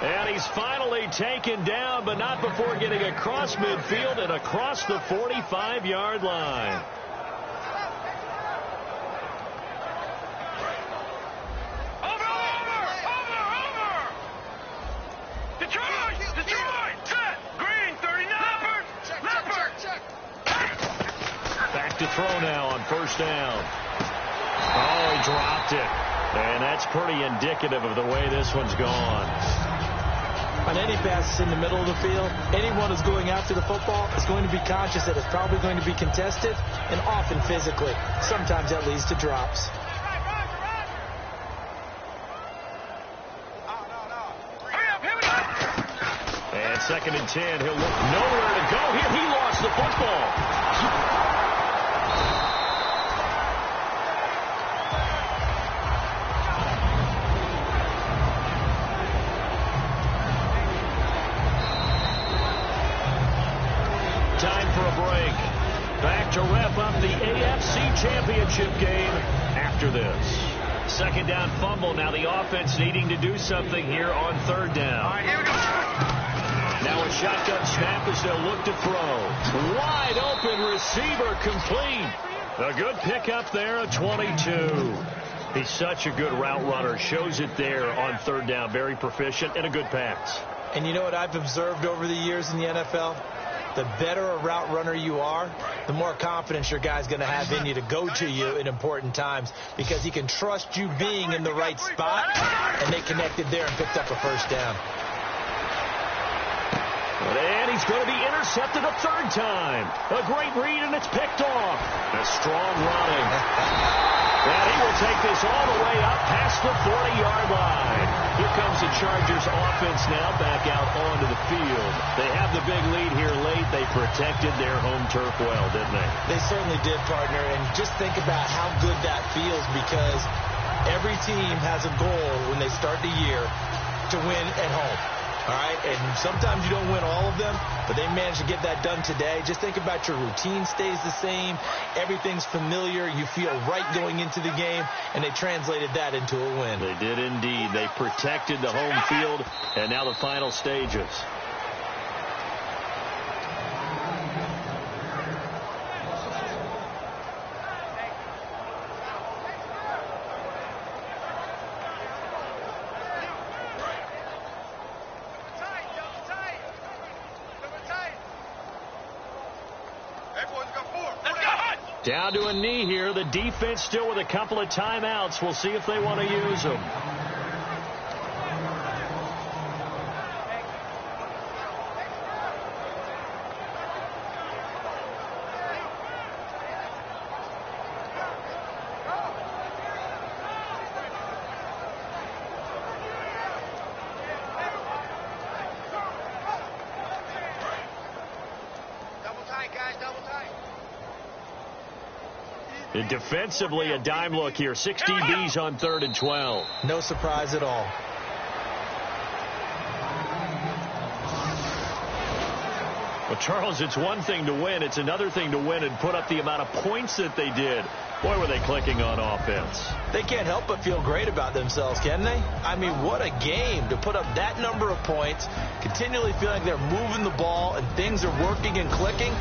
And he's finally taken down, but not before getting across midfield and across the 45-yard line. Over. Detroit. Set. Green, 39. Leopard. Back to throw now on first down. Oh, he dropped it. And that's pretty indicative of the way this one's gone. On any passes in the middle of the field, anyone who's going after the football is going to be conscious that it's probably going to be contested and often physically. Sometimes that leads to drops. And 2nd and 10. He'll look nowhere to go here. He lost the football. Time for a break. Back to wrap up the AFC Championship game after this. Second down fumble. Now the offense needing to do something here on third down. All right, here we go. Now a shotgun snap as they'll look to throw. Wide open receiver complete. A good pickup there at 22. He's such a good route runner. Shows it there on third down. Very proficient and a good pass. And you know what I've observed over the years in the NFL? The better a route runner you are, the more confidence your guy's going to have in you to go to you in important times because he can trust you being in the right spot, and they connected there and picked up a first down. And he's going to be intercepted a third time. A great read, and it's picked off. A strong running. And he will take this all the way up past the 40-yard line. Here comes the Chargers offense now back out onto the field. They have the big lead here late. They protected their home turf well, didn't they? They certainly did, partner. And just think about how good that feels because every team has a goal when they start the year to win at home. All right, and sometimes you don't win all of them, but they managed to get that done today. Just think about your routine stays the same. Everything's familiar. You feel right going into the game, and they translated that into a win. They did indeed. They protected the home field, and now the final stages. Down to a knee here. The defense still with a couple of timeouts. We'll see if they want to use them. And defensively, a dime look here. 6 DBs on 3rd and 12. No surprise at all. Well, Charles, it's one thing to win. It's another thing to win and put up the amount of points that they did. Boy, were they clicking on offense. They can't help but feel great about themselves, can they? I mean, what a game to put up that number of points, continually feeling like they're moving the ball and things are working and clicking.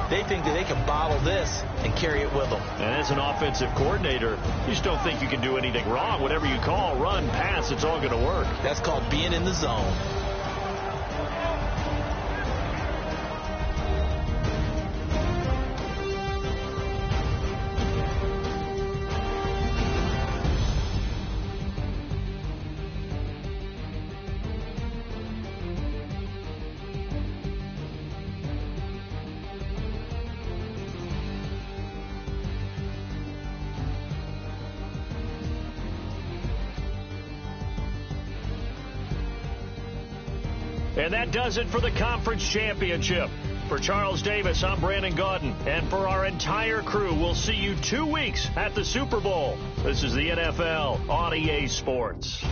They think that they can bottle this and carry it with them. And as an offensive coordinator, you just don't think you can do anything wrong. Whatever you call, run, pass, it's all going to work. That's called being in the zone. And that does it for the conference championship. For Charles Davis, I'm Brandon Gaudin. And for our entire crew, we'll see you 2 weeks at the Super Bowl. This is the NFL on EA Sports.